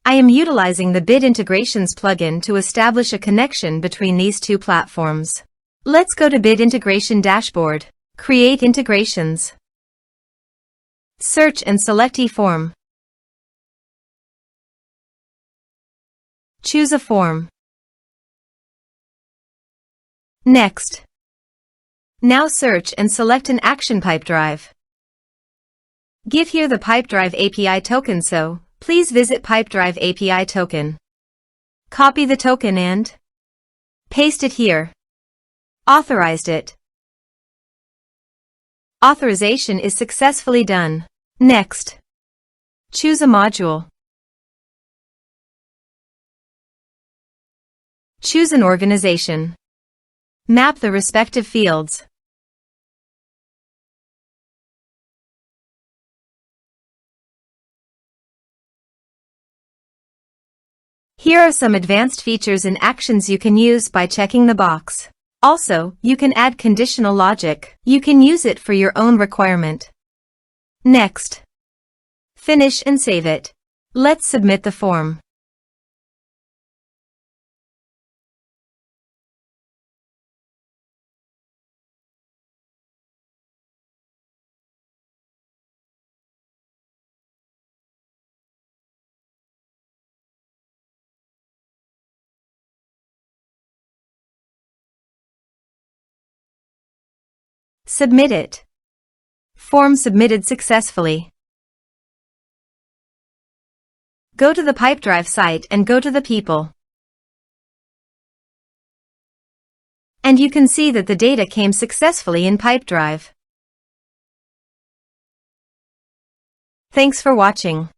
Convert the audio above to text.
I am utilizing the Bit Integrations plugin to establish a connection between these two platforms. Let's go to Bit Integration Dashboard. Create integrations. Search and select eForm. Choose a form. Next. Now search and select an action Pipedrive. Give here the Pipedrive API token, so please visit Pipedrive API token. Copy the token and paste it here. Authorized it. Authorization is successfully done. Next. Choose a module. Choose an organization. Map the respective fields. Here are some advanced features and actions you can use by checking the box. Also, you can add conditional logic. You can use it for your own requirement. Next. Finish and save it. Let's submit the form. Submit it. Form submitted successfully. Go to the Pipedrive site and go to the people. And you can see that the data came successfully in Pipedrive. Thanks for watching.